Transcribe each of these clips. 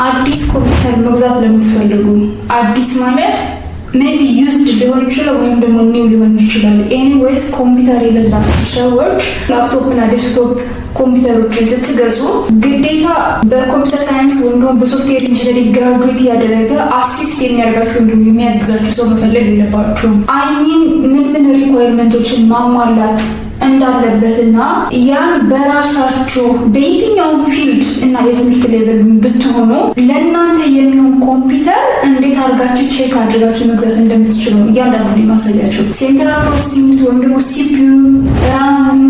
አዲስ ኮምፒውተር መግዛት ለምትፈልጉ አዲስ ማለት ሜቢ ዩዝድ ሊሆን ይችላል ወይም ደግሞ ኒው ሊሆን ይችላል። ኤኒዌይስ ኮምፒውተር የሌላችሁ ሰዎች ላፕቶፕ እና ዴስክቶፕ ኮምፒውተሮችን ስትገዙ ግዴታ በኮምፒውተር ሳይንስ ወይም ደግሞ በሶፍትዌር ኢንጂነሪንግ ግራጁዌት ያደረገ አሲስት የሚያደርጋችሁ ወይም የሚያግዛችሁ ሰው መፈለግ የለባችሁም። አይ ሚን ምን ሪኳየርመንቶችን ማሟላት እንዳለበትና ያን በራሳችሁ በየትኛውም ፊልድ እና የትምህርት ሌቭል ብትሆኑ ለእናንተ የሚሆን ኮምፒውተር እንዴት አድርጋችሁ ቼክ አድርጋችሁ መግዛት እንደምትችሉ እያንዳንዱ ነው የማሳያችሁ። ሴንትራል ፕሮሰሲንግ ወይም ደግሞ ሲፒዩ፣ ራም፣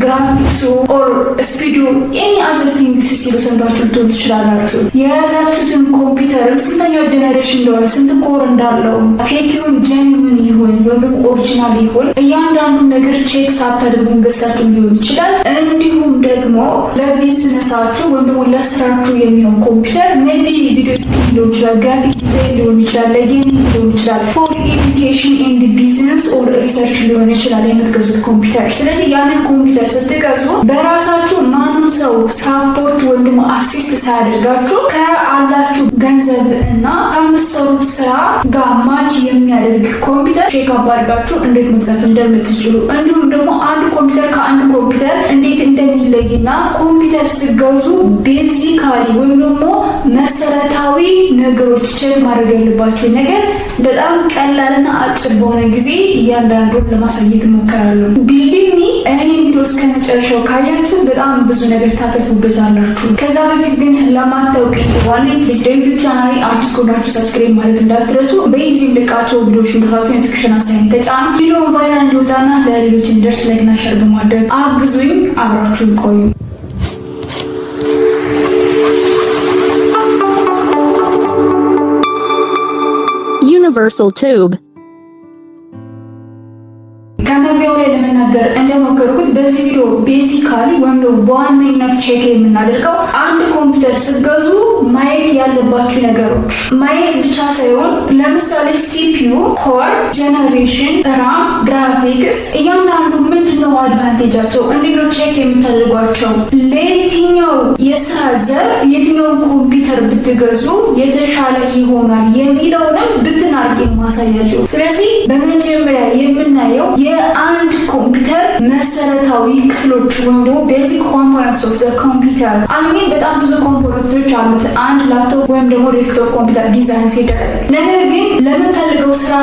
ግራፊክሱ ኦር ስፒዱ ኤኒ አዘር ቲንግስ ሲሉ ሰምታችሁ ልትሆኑ ትችላላችሁ። የያዛችሁትን ኮምፒውተርም ስንተኛ ጀኔሬሽን እንደሆነ ስንት ኮር እንዳለው ፌኪውን ጀኒውን ይሁን ወይም ደግሞ ኦሪጂናል ይሁን እያንዳንዱ ነገር ቼክ ሳታደርጉ ገዝታችሁ ሊሆን ይችላል። እንዲሁም ደግሞ ለቢዝነሳችሁ ወይም ደግሞ ለስራችሁ የሚሆን ኮምፒውተር ሜቢ ቪዲዮ ሊሆን ይችላል፣ ግራፊክ ዲዛይን ሊሆን ይችላል፣ ለጌሚንግ ሊሆን ይችላል፣ ፎር ኤዱኬሽን ኤንድ ቢዝነስ ኦር ሪሰርች ሊሆን ይችላል የምትገዙት ኮምፒውተር። ስለዚህ ያንን ኮምፒውተር ስትገዙ በራሳችሁ ማንም ሰው ሳፖርት ወይም ደግሞ አሲስት ሳያደርጋችሁ ከአላችሁ ገንዘብ እና ከምትሰሩት ስራ ጋር ማች የሚያደርግ ኮምፒውተር ቼክ አፕ አድርጋችሁ እንዴት መግዛት እንደምትችሉ እንዲሁም ደግሞ አንድ ኮምፒውተር ከአንድ ኮምፒውተር እንዴት እንደሚለይና ኮምፒውተር ስገዙ ቤዚካሊ ወይም ደግሞ መሰረታዊ ነገሮች ቼክ ማድረግ ያለባቸው ነገር በጣም ቀላልና አጭር በሆነ ጊዜ እያንዳንዱን ለማሳየት እሞክራለሁ። ቢሊቭ ሚ ይህን ቪዲዮ እስከ መጨረሻው ካያችሁ በጣም ብዙ ነገር ታተርፉበታላችሁ። ከዛ በፊት ግን ለማታውቁኝ ዋናው ዩቲዩብ ቻናሌ አዲስ ከሆናችሁ ሰብስክራይብ ማድረግ እንዳትረሱ። በየጊዜው ልቃቸው ቪዲዮዎች እንድታዩ ኖቲፊኬሽን አሳይን ተጫኑ። ቪዲዮ ቫይራል እንዲወጣና ለሌሎች እንዲደርስ ላይክ እና ሼር በማድረግ አግዙኝ። አብራችሁን ቆዩ። Universal Tube ከመግቢያው ላይ ለመናገር እንደሞከርኩት በዚህ ቪዲዮ ቤዚካሊ ወይም ደግሞ በዋነኝነት ቼክ የምናደርገው አንድ ኮምፒውተር ስትገዙ ማየት ያለባችሁ ነገሮች ማየት ብቻ ሳይሆን ለምሳሌ ሲፒዩ፣ ኮር፣ ጀነሬሽን፣ ራም፣ ግራፊክስ እያንዳንዱ ምንድነው አድቫንቴጃቸው፣ እንዴት ቼክ የምታደርጓቸው፣ ለየትኛው የስራ ዘርፍ የትኛውን ኮምፒውተር ብትገዙ የተሻለ ይሆናል የሚለውንም ብትናርግ ማሳያችሁ። ስለዚህ በመጀመሪያ የምናየው የአንድ ኮምፒውተር መሰረታዊ ክፍሎች ወይም ደግሞ ቤዚክ ኮምፖነንትስ ኦፍ ዘ ኮምፒውተር። አሚን በጣም ብዙ ኮምፖነንቶች አሉት አንድ ላፕቶፕ ወይም ደግሞ ዴስክቶፕ ኮምፒውተር ዲዛይን ሲደረግ። ነገር ግን ለምንፈልገው ስራ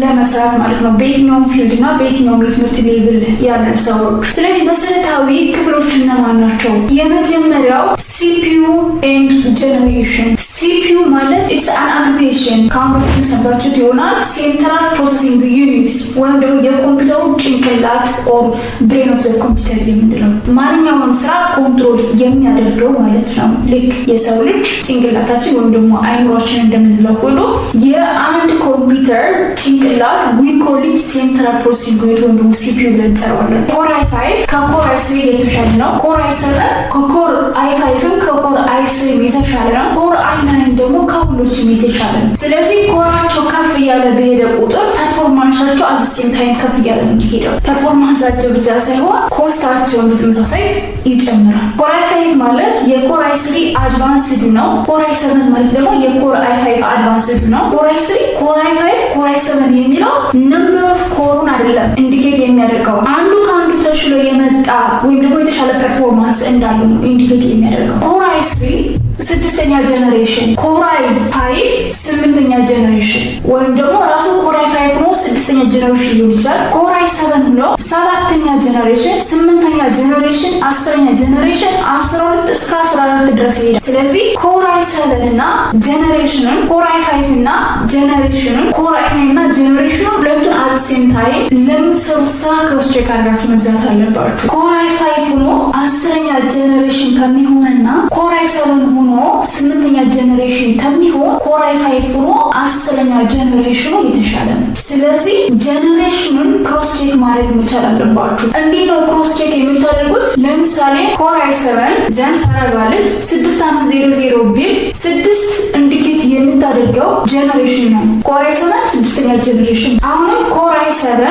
ለመስራት ማለት ነው በየትኛውም ፊልድ እና በየትኛውም የትምህርት ሌቭል ያለን ሰዎች። ስለዚህ መሰረታዊ ክፍሎች እነማን ናቸው? የመጀመሪያው ሲፒዩ ኤንድ ጀነሬሽን። ሲፒዩ ማለት ኢትስ አን አብሪቪዬሽን ከአምሮፊክ ሰምታችሁት ይሆናል። ሴንትራል ፕሮሰሲንግ ዩኒት ወይም ደግሞ የኮምፒውተሩ ጭንቅላት ኦር ብሬን ኦፍ ዘ ኮምፒውተር የምንለው ማንኛውንም ስራ ኮንትሮል የሚያደርገው ማለት ነው። ልክ የሰው ልጅ ጭንቅላታችን ወይም ደግሞ አይምሮችን እንደምንለው ሁሉ የአንድ ኮምፒውተር ጭንቅላት ዊ ኮል ኢት ሴንትራል ፕሮሰሲንግ ዩኒት ወይም ደግሞ ሲፒዩ ብለን እንጠራዋለን። ኮር i5 ከኮር i3 የተሻለ ነው። ኮር i7 ከኮር i5 ከኮር i3 የተሻለ ነው። ኮር i9 ደግሞ ከሁሎችም የተሻለ ነው። ስለዚህ ኮራቸው ከፍ እያለ በሄደ ቁጥር ፐርፎርማንሳቸው አት ዘ ሴም ታይም ከፍ እያለ ነው የሚሄደው። ፐርፎርማንሳቸው ብቻ ሳይሆን ኮስታቸውን በተመሳሳይ ይጨምራል። ኮር i5 ማለት የኮር i3 አድቫንስድ ነው። ኮር i7 ማለት ደግሞ የኮር i5 አድቫንስድ ነው። ኮር i3፣ ኮር i5፣ ኮር i7 የሚለው ነምበር ኦፍ ኮሩን አይደለም ኢንዲኬት የሚያደርገው አንዱ ከአንዱ ተሽሎ የመጣ ወይም ደግሞ የተሻለ ፐርፎርማንስ እንዳለው ነው ኢንዲኬት የሚያደርገው። ኮር i3 ስድስተኛ ጀነሬሽን፣ ኮር i5 ስምንተኛ ጀነሬሽን ወይም ደግሞ ራሱ ኮር i5 ነው ስድስተኛ ጀነሬሽን ሊሆን ይችላል። ኮር i7 ነው ሰባተኛ ጀነሬሽን፣ ስምንተኛ ጀነሬሽን፣ አስረኛ ጀነሬሽን 12 እስከ 14 ድረስ ይሄዳል። ስለዚህ ኮር i7 እና ጀነሬሽኑን ኮር i5 እና ጀነሬሽኑን ኮር i9 እና ጀነሬሽኑን ሁለቱን አት ዘ ሴም ታይም ለምትሰሩት ስራ ክሮስ ቼክ አድርጋችሁ መግዛት አለባችሁ። ኮር i5 ሆኖ አስረኛ ጀነሬሽን ከሚሆንና ኮር i7 ሆኖ ስምንተኛ ጀነሬሽን ከሚሆን ኮር i5 ሆኖ አስረኛ ጀነሬሽኑ የተሻለ ነው። ስለዚህ ጀነሬሽኑን ክሮስ ቼክ ማድረግ መቻል አለባችሁ። እንዴት ነው ክሮስ ቼክ የምታደርጉት? ለምሳሌ ኮር i7 ዘን ሰራዛለች 6500 ቢል 6 ኢንዲኬት የምታደርገው ጀነሬሽን ነው። ኮር i7 ስድስተኛ ጀነሬሽን። አሁንም ኮር i7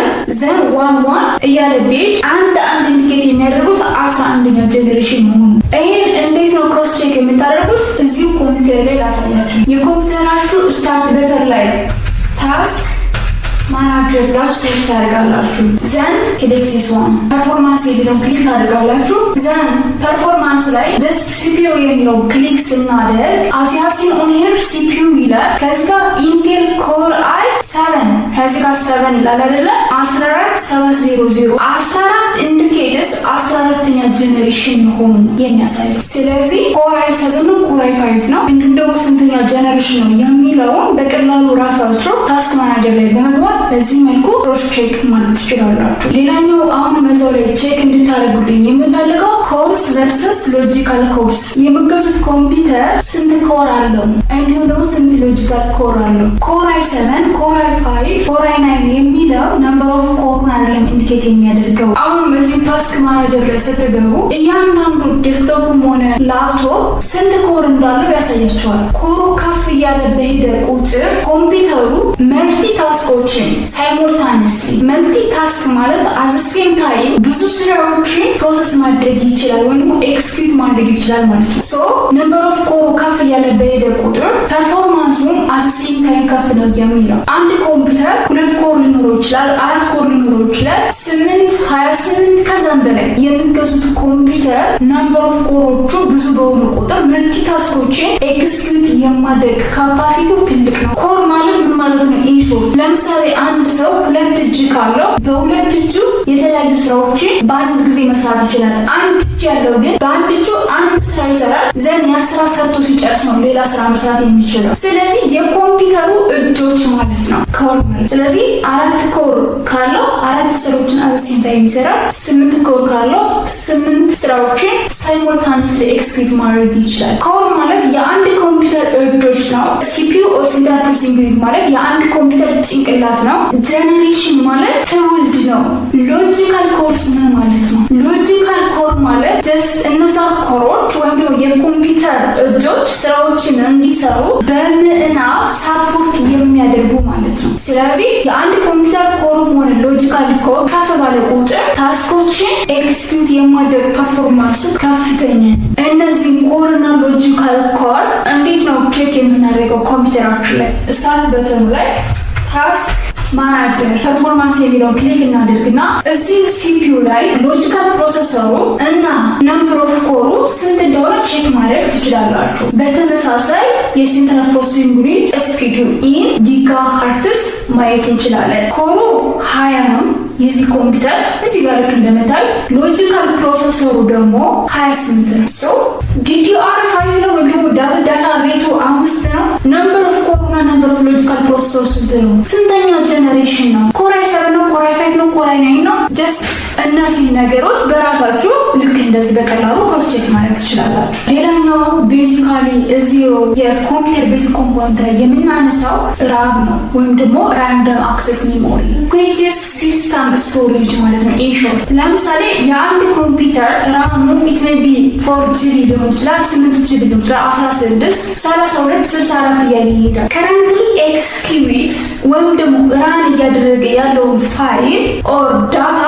ዘን 11 እያለ ቤት አንድ ኢንዲኬት የሚያደርጉት 11ኛ ጀነሬሽን መሆኑ። ይሄን እንዴት ነው ክሮስ ቼክ የምታደርጉት? እዚሁ ኮምፒውተር ላይ ላሳያችሁ። የኮምፒውተራችሁ ስታርት በተን ላይ ታስክ ማናጀር ብላችሁ ሴት ታደርጋላችሁ። ዘን ክሊክ ዚስ ዋን ፐርፎርማንስ የሚለውን ክሊክ ታደርጋላችሁ። ዘን ፐርፎርማንስ ላይ ጀስት ሲፒዩ የሚለው ክሊክ ስናደርግ አሲያሲን ኦን ሄር ሲፒዩ ይላል። ከዚህ ጋር ኢንቴል ኮር i7 ከዚህ ጋር 7 ይላል አይደለ? 14700 14 ኢንዲኬትስ 14ኛ ጀነሬሽን መሆኑ የሚያሳየው። ስለዚህ ኮር i7 ነው ኮር i5 ነው እንዲሁም ደግሞ ስንተኛ ጀነሬሽን ነው የሚለውን በቀላሉ ራሳችሁ ታስክ ማናጀር ላይ በመግባት በዚህ መልኩ ክሮስ ቼክ ማለት ትችላላችሁ። ሌላኛው አሁን መዛው ላይ ቼክ እንድታደርጉልኝ የምፈልገው ኮርስ ቨርሰስ ሎጂካል ኮርስ። የምትገዙት ኮምፒውተር ስንት ኮር አለው እንዲሁም ደግሞ ስንት ሎጂካል ኮር አለው። ኮር i7 ኮር i5 ኮር i9 የሚለው ነምበር ኦፍ ኮሩን አይደለም ኢንዲኬት የሚያደርገው። አሁን በዚህ ታስክ ማናጀር ላይ ስትገቡ እያንዳንዱ ዴስክቶፕም ሆነ ላፕቶፕ ስንት ኮር እንዳለው ያሳያቸዋል። ኮሩ ከፍ እያለ በሄደ ቁጥር ኮምፒውተሩ መልቲ ታስኮችን ሳይሞልታነስሊ መልቲ ታስክ ማለት አዘ ሴም ታይም ብዙ ስራዎችን ፕሮሰስ ማድረግ ይችላል ወይም ኤክስኪዩት ማድረግ ይችላል ማለት ነው። ሶ ነምበር ኦፍ ኮር ከፍ እያለ በሄደ ቁጥር ፐርፎርማንሱም አዘ ሴም ታይም ከፍ ነው የሚለው። አንድ ኮምፒውተር 2 ኮር ሊኖረው ይችላል፣ 4 ኮር ሊኖረው ይችላል፣ 8 28 ከዛም በላይ የሚገዙት ኮምፒውተር ነምበር ኦፍ ኮሮቹ ብዙ በሆኑ ቁጥር መልቲ ታስኮችን ኤክስኪዩት የማድረግ ካፓሲቲው ትልቅ ነው። ኮር ማለት ምን ማለት ነው? ኢንሾርት ለምሳሌ አንድ ሰው 2 እጅ ካለው በ2 እጁ የተለያዩ ስራዎችን በአንድ ጊዜ መስራት ይችላል። አንድ እጅ ያለው ግን በአንድ እጁ አንድ ስራ ይሰራል። ዘን ያ ስራ ሰርቶ ሲጨርስ ነው ሌላ ስራ መስራት የሚችለው። ስለዚህ የኮምፒውተሩ እጆች ማለት ነው ኮር ማለት። ስለዚህ 4 ኮር ካለው 4 ስራዎችን አዘሴም ታይም ይሰራል። 8 ኮር ካለው 8 ስራዎችን ሳይሞልታኒስሊ ኤክስኪዩት ማድረግ ይችላል። ኮር ማለት የአንድ ኮምፒውተር እጆች ነው። ሲፒዩ ኦር ሴንትራል ፕሮሰሲንግ ዩኒት ማለት የአንድ ኮምፒውተር ጭንቅላት ነው። ጀነሬሽን ማለት ትውልድ ነው። ሎጂካል ኮርስ ምን ማለት ነው? ሎጂካል ኮር ማለት ጀስት እነዛ ኮሮች ወይም ደግሞ የኮምፒውተር እጆች ስራዎችን እንዲሰሩ በምዕናብ ሳፖርት የሚያደርጉ ማለት ነው። ስለዚህ የአንድ ኮምፒውተር ኮርም ሆነ ሎጂካል ኮር ከፍ ባለ ቁጥር ታስኮችን ኤክስኪዩት የማድረግ ፐርፎርማንሱ ከፍተኛ ነው። እነዚህ ኮር እና ሎጂካል ኮር እንዴት ነው ቼክ የምናደርገው? ኮምፒውተራችን ላይ ስታርት በተኑ ላይ ታስክ ማናጀር ፐርፎርማንስ የሚለውን ክሊክ እናደርግና እዚህ ሲፒዩ ላይ ሎጂካል ፕሮሰሰሩ እና ነምበር ኦፍ ኮሩ ስንት እንደሆነ ቼክ ማድረግ ትችላላችሁ። በተመሳሳይ የሴንትራል ፕሮሰሲንግ ዩኒት ስፒዱ ኢን ጊጋሃርትስ ማየት እንችላለን። ኮሩ 20 ነው የዚህ ኮምፒውተር እዚህ ጋር ልክ እንደምታይ። ሎጂካል ፕሮሰሰሩ ደግሞ 28 ነው። ሶ ዲዲአር 5 ነው ወይም ደግሞ ዳብል ዳታ ሬቱ 5 ነው። ነምበር ኦፍ ኮር እና ነምበር ኦፍ ሎጂካል ፕሮሰሰር ስንት ነው? ስንተኛ ጀነሬሽን ነው? ኮር i7 ነው? ኮር i5 ነው? ኮር i9 ነው? ጀስት እነዚህ ነገሮች በራሳችሁ ልክ እንደዚህ በቀላሉ ክሮስ ቼክ ማድረግ ትችላላችሁ። ሌላኛው ቤዚካሊ እዚህ የኮምፒውተር ቤዚክ ኮምፖነንት ላይ የምናነሳው ራም ነው ወይም ደግሞ ራንደም አክሰስ ሜሞሪ which is system storage ማለት ነው። ኢንሾርት ለምሳሌ የአንድ ኮምፒውተር ራሙ it may be 4GB ሊሆን ይችላል፣ 8GB ሊሆን ይችላል፣ 16 32 64 እያለ ይሄዳል። currently execute ወይም ደግሞ ራን እያደረገ ያለውን ፋይል ኦር ዳታ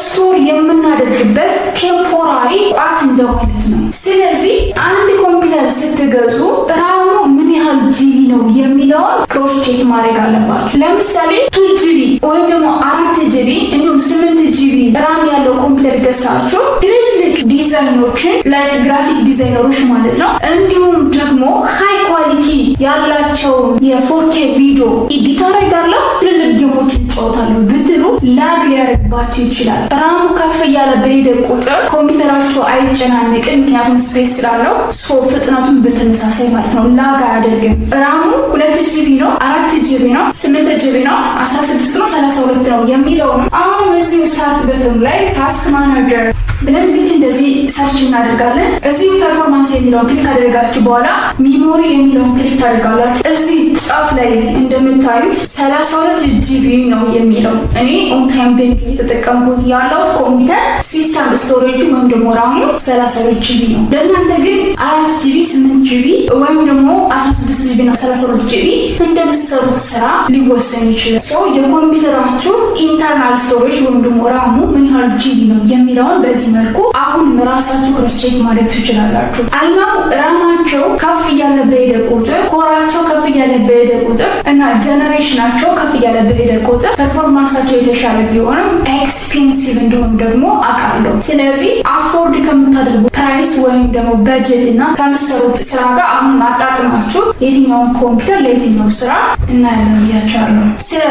ስቶር የምናደርግበት ቴምፖራሪ ቋት እንደማለት ነው። ስለዚህ አንድ ኮምፒውተር ስትገዙ ራሙ ምን ያህል ጂቢ ነው የሚለውን ክሮስ ቼክ ማድረግ አለባችሁ። ለምሳሌ 2GB ወይም ደግሞ 4GB እንዲሁም 8GB ራም ያለው ኮምፒውተር ገዝታችሁ ትልልቅ ዲዛይኖችን ላይክ ግራፊክ ዲዛይነሮች ማለት ነው እንዲሁም ደግሞ ሃይ ኳሊቲ ያላቸውን የ4K ቪዲዮ ኤዲት አደርጋለሁ ትልልቅ ጌሞችን ጫወታለሁ ብትሉ ላግ ሊያደርግባችሁ ይችላል። ራሙ ከፍ እያለ በሄደ ቁጥር ኮምፒውተራችሁ አይጨናነቅም፣ ምክንያቱም ስፔስ ስላለው ሶ ፍጥነቱን በተመሳሳይ ማለት ነው ላግ አያደርግም። ራሙ 2GB ነው፣ 4GB ነው፣ 8GB ነው፣ 16 ነው፣ 32 ነው የሚለው ነው። አሁን እዚህ ስታርት በተኑ ላይ ታስክ ማናጀር ብለን ልክ እንደዚህ ሰርች እናደርጋለን። እዚህ ፐርፎርማንስ የሚለውን ክሊክ አደረጋችሁ በኋላ ሚሞሪ የሚለውን ክሊክ ታደርጋላችሁ። እዚህ ጫፍ ላይ እንደምታዩት 32GB ነው የሚለው። እኔ ኦን ታይም ቤንክ እየተጠቀምኩት ያለው ኮምፒውተር ሲስተም ስቶሬጅ ወይም ደግሞ ራሙ 32GB ነው። ለእናንተ ግን 4GB 8GB ወይም ደግሞ 16GB ጂቢ እና 32 ጂቢ እንደምትሰሩት ስራ ሊወሰን ይችላል። የኮምፒውተራችሁ ኢንተርናል ስቶሬጅ ወይም ደግሞ ራሙ ምን ያህል ጂቢ ነው የሚለውን በዚህ መልኩ አሁን ራሳችሁ ክሮስ ቼክ ማድረግ ትችላላችሁ። አይናው ራማቸው ከፍ እያለ በሄደ ቁጥር ኮራቸው ከፍ እያለ በሄደ ቁጥር እና ጀነሬሽናቸው ከፍ እያለ በሄደ ቁጥር ፐርፎርማንሳቸው የተሻለ ቢሆንም ኤክስፔንሲቭ እንደሆኑ ደግሞ አውቃለሁ። ስለዚህ አፎርድ ከምታደርጉ ፕራይስ ወይም ደግሞ በጀት እና ከምትሰሩት ስራ ጋር አሁን ማጣጥማችሁ የትኛውን ኮምፒውተር ለየትኛው ስራ እናያለን ብያቸዋለሁ። ስለ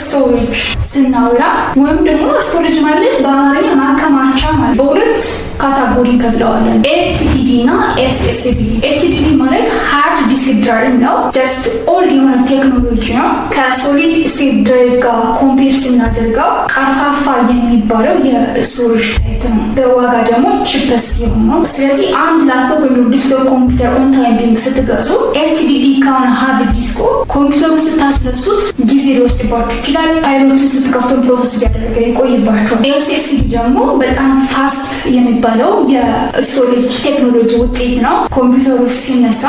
ስቶሬጅ ስናወራ ወይም ደግሞ ስቶሬጅ ማለት በአማርኛ ማከማቻ ማለት በሁለት ካታጎሪ ከፍለዋለን፣ ኤችዲዲ እና ኤስኤስዲ። ኤችዲዲ ማለት ሃርድ ዲስክ ድራይቭ ነው። ጀስት ኦልድ የሆነ ቴክኖሎጂ ነው። ከሶሊድ ስቴት ድራይቭ ጋር ኮምፔር ስናደርገው ቀርፋፋ የሚባለው የስቶሬጅ ታይፕ ነው። በዋጋ ደግሞ ቺፐስት የሆነው። ስለዚህ አንድ ላፕቶፕ ወይም ዲስክቶፕ ኮምፒውተር ኦን ታይም ቢንግ ስትገዙ ኤችዲዲ ከሆነ ሃርድ ዲስኩ ኮምፒውተሩ ስታስነሱት ጊዜ ሊወስድባችሁ ይችላል። ፋይሎችን ስትከፍቱ ፕሮሰስ እያደረገ ይቆይባቸዋል። ኤስኤስዲ ደግሞ በጣም ፋስት የሚባለው የስቶሬጅ ቴክኖሎጂ ውጤት ነው። ኮምፒውተሩ ሲነሳ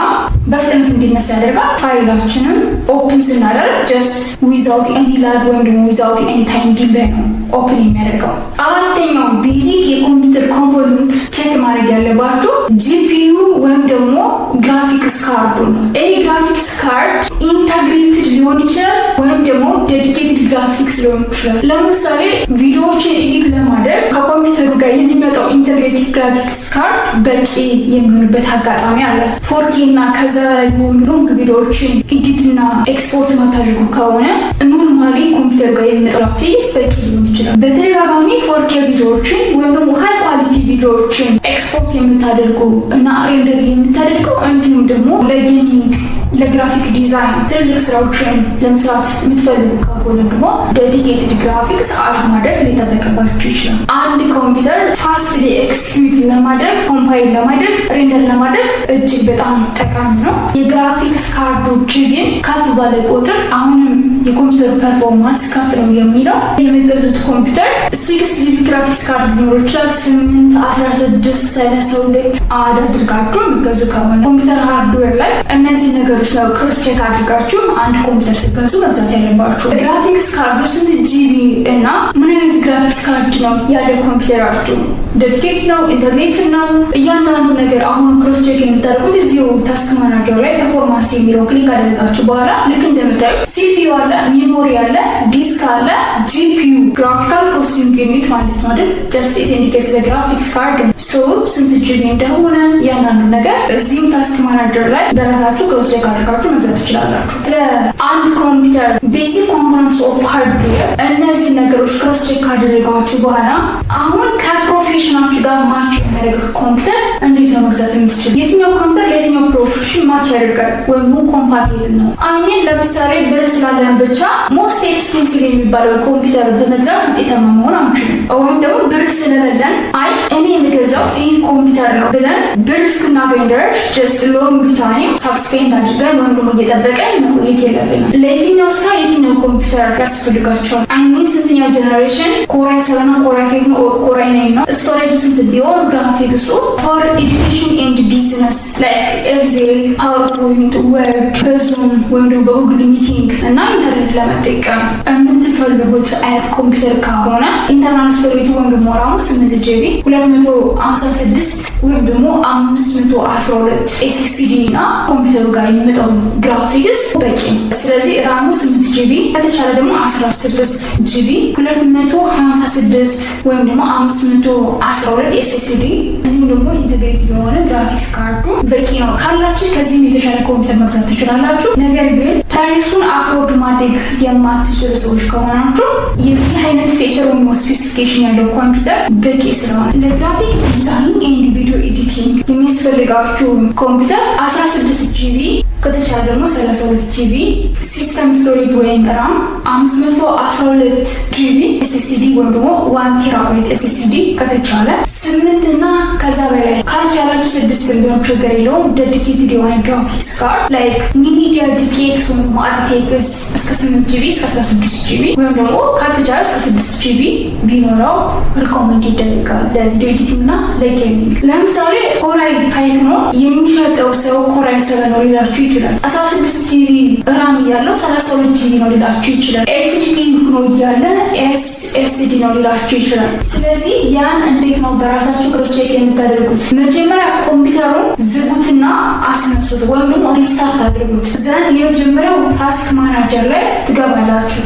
በፍጥነት እንዲነሳ ያደርጋል። ፋይላችንም ኦፕን ስናደርግ ጀስት ዊዛውት ኤኒ ላግ ወይም ደግሞ ዊዛውት ኤኒ ታይም ዲሌይ ነው ኦፕን የሚያደርገው። አራተኛው ቤዚክ የኮምፒውተር ኮምፖነንት ቼክ ማድረግ ያለባችሁ ጂፒዩ ወይም ደግሞ ግራፊክስ ካርዱ ነው። ይህ ግራፊክስ ካርድ ኢንተግሬትድ ሊሆን ይችላል ወይም ደግሞ ዴዲኬትድ ግራፊክስ ሊሆን ይችላል። ለምሳሌ ቪዲዮዎችን ኤዲት ለማድረግ ከኮምፒውተሩ ጋር የሚመጣው ኢንተግሬትድ ግራፊክስ ካርድ በቂ የሚሆንበት አጋጣሚ አለ። 4K እና ከዛ በላይ የሆኑ ሎንግ ቪዲዮዎችን ኤዲት እና ኤክስፖርት ማታደርጉ ከሆነ ኖርማሊ ኮምፒውተሩ ጋር የሚመጣው ግራፊክስ በቂ ሊሆን ይችላል። በተደጋጋሚ 4K ቪዲዮዎችን ወይም ደግሞ ሃይ ኳሊቲ ቪዲዮዎችን ኤክስፖርት የምታደርጉ እና ሬንደር የምታደርጉ እንዲሁም ደግሞ ለጌሚንግ ለግራፊክ ዲዛይን ትልልቅ ስራዎችን ለመስራት የምትፈልጉ ከሆነ ደግሞ ዴዲኬትድ ግራፊክስ አድ ማድረግ ሊጠበቅባችሁ ይችላል። አንድ ኮምፒውተር ፋስትሊ ኤክስኪዩት ለማድረግ ኮምፓይል ለማድረግ ሬንደር ለማድረግ እጅግ በጣም ጠቃሚ ነው። የግራፊክስ ካርዶች ግን ከፍ ባለ ቁጥር አሁንም የኮምፒውተር ፐርፎርማንስ ከፍ ነው የሚለው የምትገዙት ኮምፒውተር 6 ጂቢ ግራፊክስ ካርድ ሊኖር ይችላል። 8 16 32 አድ አድርጋችሁ የምትገዙ ከሆነ ኮምፒውተር ሃርድዌር ላይ እነዚህ ነገሮች ነው ክሮስ ቼክ አድርጋችሁ አንድ ኮምፒውተር ስትገዙ መግዛት ያለባችሁ። ግራፊክስ ካርዱ ስንት ጂቢ እና ምን አይነት ግራፊክስ ካርድ ነው ያለ ኮምፒውተራችሁ፣ ዴዲኬት ነው ኢንተግሬትድ ነው፣ እያንዳንዱ ነገር አሁን ክሮስ ቼክ የምታደርጉት እዚሁ ታስክ ማናጀር ላይ ፐርፎርማንስ የሚለው ክሊክ አደረጋችሁ በኋላ ልክ እንደምታዩ ሲፒዩ አለ፣ ሜሞሪ አለ፣ ዲስክ አለ፣ ጂፒዩ ግራፊካል ፕሮሰሲንግ ዩኒት ማለት ነው አይደል? ጀስት ኢት ኢንዲኬትስ ዘ ግራፊክስ ካርድ ስንት ጂቢ እንደሆነ እያንዳንዱ ነገር እዚሁ ታስክ ማናጀር ላይ በራሳችሁ ክሮስ ቼክ አድርጋችሁ መግዛት ትችላላችሁ። ለአንድ ኮምፒውተር ቤዚክ ኮምፖነንትስ ኦፍ ሃርድዌር እነዚህ ነገሮች ክሮስ ቼክ ካደረጋችሁ በኋላ አሁን ከፕሮፌሽናችሁ ጋር ማች የሚያደርግ ኮምፒውተር እንዴት ነው መግዛት የምትችሉ? የትኛው ኮምፒውተር ለየትኛው ፕሮፌሽን ማች ያደርጋል ወይም ኮምፓቲብል ነው? አይሜን ለምሳሌ ብር ስላለን ብቻ ሞስት ኤክስፔንሲቭ የሚባለው ኮምፒውተር በመግዛት ውጤታማ መሆን አንችልም። ወይም ደግሞ ብር ስለሌለን አይ እኔ የምገዛው ይህን ኮምፒውተር ነው ብለን ብር እስክናገኝ ድረስ ጀስት ሎንግ ታይም ሳብስፔንድ አድርገን ወይም ደግሞ እየጠበቀን መቆየት የለብንም። ለየትኛው ስራ የትኛው ኮምፒውተር ያስፈልጋቸዋል? አይሚን ስንተኛ ጀነሬሽን ኮራይ 7 ነው፣ ኮራይ 5 ነው፣ ኮራይ 9 ነው፣ ስቶሬጁ ስንት ቢሆን ግራፊክሱ ፎር ኤዱኬሽን ኤንድ ቢዝነስ ላይክ ኤክሴል፣ ፓወርፖይንት፣ ወርድ በዙም ወይም ደግሞ በጉግል ሚቲንግ እና ኢንተርኔት ለመጠቀም የምትፈልጉት አይነት ኮምፒውተር ከሆነ ኢንተርናል ስቶሬጁ ወይም ደግሞ ራሙ 8 ጂቢ 256 ወይም ደግሞ 512 ኤስኤስዲ እና ኮምፒውተሩ ጋር የሚመጣው ግራፊክስ በቂ ነው። ስለዚህ ራሙ 8 ጂቢ ከተቻለ ደግሞ 16 ጂቢ 256 ወይም ደግሞ 512 ኤስኤስዲ እንዲሁም ደግሞ ኢንተግሬት የሆነ ግራፊክስ ካርዱ በቂ ነው። ካላችሁ ከዚህም የተሻለ ኮምፒውተር መግዛት ትችላላችሁ። ነገር ግን ፕራይሱን አፎርድ ማድረግ የማትችሉ ሰዎች ከሆናችሁ የዚህ አይነት ፊቸር ወይም ስፔሲፊኬሽን ያለው ኮምፒውተር በቂ ስለሆነ ለግራፊክ ዲዛይን ኤንድ ቪዲዮ ኤዲቲንግ የሚያስፈልጋችሁ ኮምፒውተር 16 ጂቢ ከተቻለ ደግሞ 32 ጂቢ ሲስተም ስቶሬጅ ወይም ራም 512 ጂቢ ኤስኤስዲ ወይም ደግሞ 1 ቴራባይት ኤስኤስዲ ከተቻለ 8 እና ከዛ በላይ ካልቻላችሁ 6 ቢሆን ችግር የለውም። ዴዲኬትድ የሆነ ግራፊክስ ካርድ ላይክ NVIDIA GTX ወይም ደግሞ RTX እስከ 8GB እስከ 16GB ወይም ደግሞ ካርትጃር እስከ 6GB ቢኖረው ሪኮመንድ ይደረጋል ለቪዲዮ ኤዲቲንግ እና ለጌሚንግ። ለምሳሌ ኮራይ 5 ነው የሚሸጠው ሰው ኮራይ 7 ነው ሊላችሁ ይችላል። 16GB ራም ያለው 32GB ነው ሊላችሁ ይችላል። HDD ሆኖ ያለ SSD ነው ሊላችሁ ይችላል። ስለዚህ ያን እንዴት ነው በራሳችሁ ክሮስ ቼክ የምታደርጉት? መጀመሪያ ኮምፒውተሩን ዝጉትና አስነሱት ወይም ደግሞ ሪስታርት አድርጉት። ዘን የመጀመሪያው ታስክ ማናጀር ላይ ትገባላችሁ።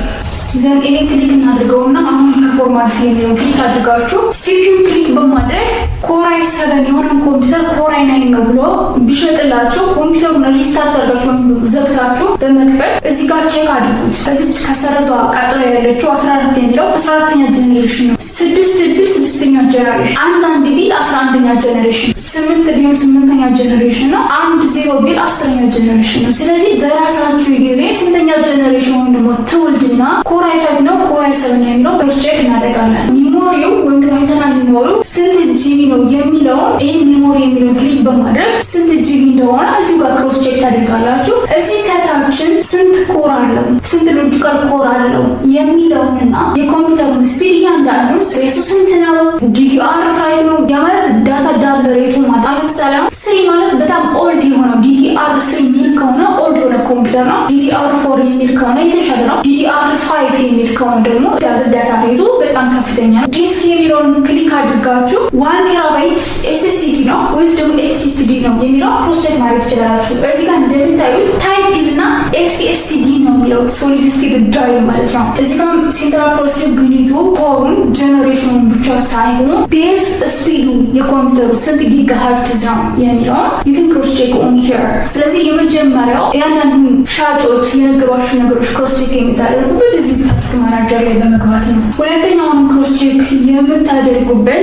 ዘን ይሄ ክሊክ እናድርገውና አሁን ፐርፎርማንስ የሚለው ክሊክ አድርጋችሁ ሲፒዩ ክሊክ በማድረግ ኮራይ 7 የሆነ ኮምፒውተር ኮራይ 9 ነው ብሎ ቢሸጥላችሁ ኮምፒውተሩን ሪስታርት አድርጋችሁ ዘግታችሁ በመክፈት እዚህ ጋር ቼክ አድርጉት። እዚች ከሰረዟ ቀጥሎ ያለችው 14 የሚለው 14ኛ ጀነሬሽን ነው። 6 ቢል 6ኛ ጀነሬሽን፣ 1 ቢል 11ኛ ጀነሬሽን፣ 8 ቢል 8ኛ ጀነሬሽን ነው። 10 ቢል 10ኛ ጀነሬሽን ነው። ስለዚህ በራሳችሁ ጊዜ ስንተኛ ጀነሬሽን ወይም ደግሞ ትውልድና ኮራይ 5 ነው ኮራይ 7 ነው የሚለው ክሮስ ቼክ እናደርጋለን። ሚሞሪው ወይም ደግሞ ኢንተርናል ሚሞሪው ስንት ጂቢ ነው የሚለው ይሄ ሚሞሪ የሚለው ክሊክ በማድረግ ስንት ጂቢ እንደሆነ እዚህ ጋር ክሮስ ቼክ ታደርጋላችሁ። እዚህ ከታችን ስንት ኮር አለው ስንት ሎጂካል ኮር አለው የሚለውንና የኮምፒውተሩን ስፒድ እያንዳንዱን ሬሱ ስንት ነው DDR5 ነው ማለት ዳታ ዳታ ሬቱ ማለት ለምሳሌ 3 ማለት በጣም ኦልድ የሆነው DDR3 የሚል ከሆነ ኦልድ የሆነ ኮምፒውተር ነው። DDR4 የሚል ከሆነ የተሻለ ነው። DDR5 የሚል ከሆነ ደግሞ ዳብል ዳታ ሬቱ በጣም ከፍተኛ ነው። ዲስክ የሚለውን ክሊክ አድርጋችሁ 1 ቴራባይት SSD ነው ወይስ ደግሞ HDD ነው የሚለው ክሮስ ቼክ ማድረግ ትችላላችሁ። እዚህ ጋር እንደምታዩት ታይፕ እና SSD ነው የሚለው ሶሊድ ስቴት ድራይቭ ማለት ነው። እዚህ ጋር ሴንትራል ፕሮሰሰር ዩኒቱ ኮሩን ጀነሬሽኑን ብቻ ሳይሆን ቤዝ ስፒዱ የኮምፒውተሩ ስንት ጊጋሄርትዝ ነው የሚለው you can cross check on here። ስለዚህ የመጀመሪያው ያንዳንዱን ሻጮች የነገሯችሁ ነገሮች ክሮስ ቼክ የምታደርጉበት እዚህ ታስክ ማናጀር ላይ በመግባት ነው። ሁለተኛውን ክሮስ ቼክ የምታደርጉበት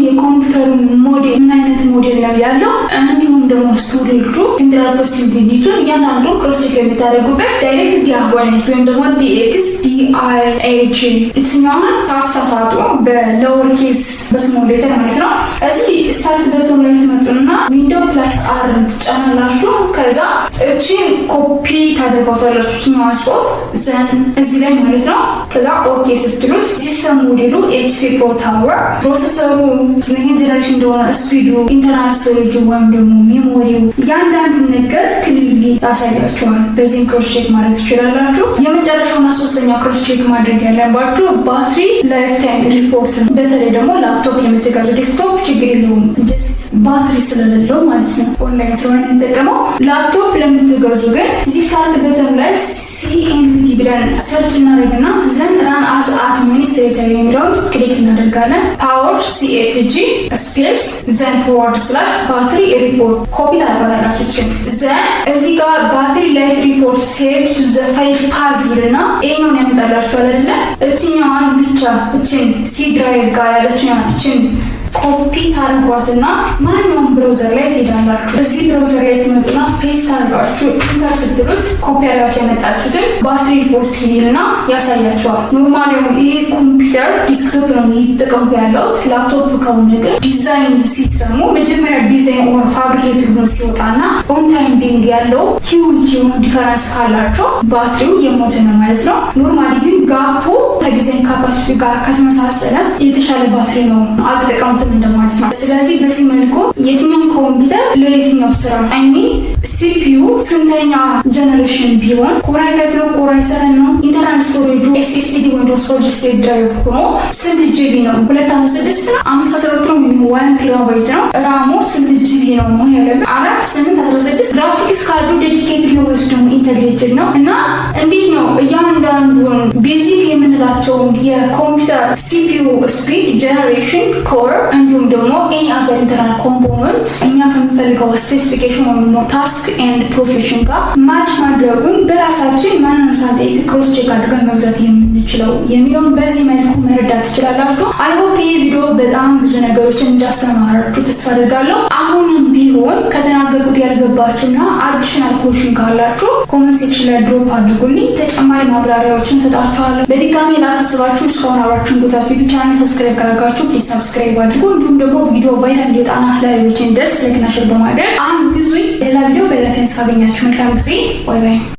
የኮምፒውተሩን ሞዴል ምን አይነት ሞዴል ነው ያለው እንዲሁም ደግሞ ስቶሬጁ ሴንትራል ፕሮሰሰር ዩኒቱን ያንዳንዱ ክሮስ ቼክ የምታደርጉበት ዳይሬክት ዲያጎናይዝ ወይም ደግሞ DXDIAG እኛውን ታሳሳቱ በሎወር ኬስ በስሞል ሌተር ማለት ነው። እዚህ ስታርት በተን ላይ ትመጡና ዊንዶው ፕላስ አር ትጫናላችሁ። ከዛ እቺን ኮፒ ታደርጓታላችሁ እኛው ጽሁፍ ዘን እዚህ ላይ ማለት ነው። ከዛ ኦኬ ስትሉት ሲስተም ሞዴሉ HP Pro Tower ፕሮሰሰሩ ስንት ጀነሬሽን እንደሆነ ስፒዱ ኢንተርናል ስቶሬጁ ወይም ደግሞ ሜሞሪው ያንዳንዱ ነገር ክሊርሊ ያሳያችኋል። በዚህ ክሮስ ቼክ ማድረግ ትችላላችሁ። የመጨረሻውና ሶስተኛው ክሮስ ቼክ ማድረግ ያለባችሁ ባትሪ ላይፍ ታይም ሪፖርት ነው። በተለይ ደግሞ ላፕቶፕ የምትገዙ ዴስክቶፕ ችግር የለውም ጀስት ባትሪ ስለሌለው ማለት ነው ኦንላይን ስለሆነ የምንጠቀመው። ላፕቶፕ ለምትገዙ ግን እዚህ ስታርት በተን ላይ CMD ብለን ሰርች እናደርግና ዘን ራን አዝ አድሚኒስትሬተር የሚለውን ክሊክ እናደርጋለን። ፓወር CHG ስፔስ ዘን ፎርዋርድ ስላሽ ባትሪ ሪፖርት ኮፒ ታደርጋላችሁ። ዘን እዚህ ጋር ባትሪ ላይፍ ሪፖርት ሴቭ ቱ ዘ ፋይል ፓዝ ይልና ይሄኛውን ያመጣላችኋል አይደለ? እቺኛዋን ብቻ እቺን C ድራይቭ ጋር ያለችኛዋን እቺን ኮፒ ታደርጓትና ማንኛውም ብራውዘር ላይ ትሄዳላችሁ። እዚህ ብራውዘር ላይ ትመጡና ፔስት አድርጋችሁ ኢንተር ስትሉት ኮፒ አድርጋችሁ ያመጣችሁትን ባትሪ ሪፖርት ይልና ያሳያችኋል። ኖርማሊ ይሄ ኮምፒውተር ዲስክቶፕ ነው እየተጠቀምኩ ያለው። ላፕቶፕ ከሆነ ግን ዲዛይን ሲስተሙ መጀመሪያ ዲዛይን ኦር ፋብሪኬት ብሎ ሲወጣና ኦን ታይም ቢንግ ያለው ሂውጅ የሆነ ዲፈረንስ ካላቸው ባትሪው የሞተ ነው ማለት ነው። ኖርማሊ ግን ጋፑ ከዲዛይን ካፓሲቲ ጋር ከተመሳሰለ የተሻለ ባትሪ ነው አልተጠቀሙት እንደማለት ነው። ስለዚህ በዚህ መልኩ የትኛው ኮምፒውተር ለየትኛው ስራ CPU ስንተኛ ጀነሬሽን ቢሆን ኮራይ 5 ነው ኮራይ 7 ነው ኢንተርናል ስቶሬጁ SSD ወይ ሶሊድ ስቴት ድራይቭ ሆኖ ስንት ጂቢ ነው 256 ነው 512 ነው 1 ቴራባይት ነው ራሙ ስንት ጂቢ ነው መሆን ያለበት 4 8 16 ግራፊክስ ካርዱ ዴዲኬትድ ነው ወይስ ደግሞ ኢንተግሬትድ ነው እና እንዴት ነው እያንዳንዱን ቤዚክ የምንላቸው የኮምፒውተር CPU ስፒድ ጀነሬሽን ኮር እንዲሁም ደግሞ ኤኒ አዘር ኢንተርናል ኮምፖነንት እኛ ከምንፈልገው ስፔሲፊኬሽን ወይም ደግሞ ታስክ ኤንድ ፕሮፌሽን ጋር ማች ማድረጉን በራሳችን ማንንም ሳንቲም ክሮስ ቼክ አድርገን መግዛት የምንችለው የሚለውን በዚህ መልኩ መረዳት ትችላላችሁ። አይ ሆፕ ይሄ ቪዲዮ በጣም ብዙ ነገሮችን እንዳስተማራችሁ ተስፋ አደርጋለሁ። አሁንም ቢሆን ከተናገርኩት ያልገባችሁና አዲሽናል ኮሽን ካላችሁ ኮሜንት ሴክሽን ላይ ድሮፕ አድርጉልኝ። ተጨማሪ ማብራሪያዎችን ሰጣችኋለሁ። በድጋሚ ላሳስባችሁ እስካሁን አብራችሁን ቦታችሁ ዩቲዩብ ቻናል ሰብስክራይብ ካላችሁ ፕሊዝ ሰብስክራይብ አድርጉ። እንዲሁም ደግሞ ቪዲዮ ቫይራል እንዲወጣና ለሌሎች እንዲደርስ ላይክ እና ሼር በማድረግ አሁን ብዙ ሌላ ቪዲዮ በሌላ ታይም እስካገኛችሁ መልካም ጊዜ። ባይ ባይ።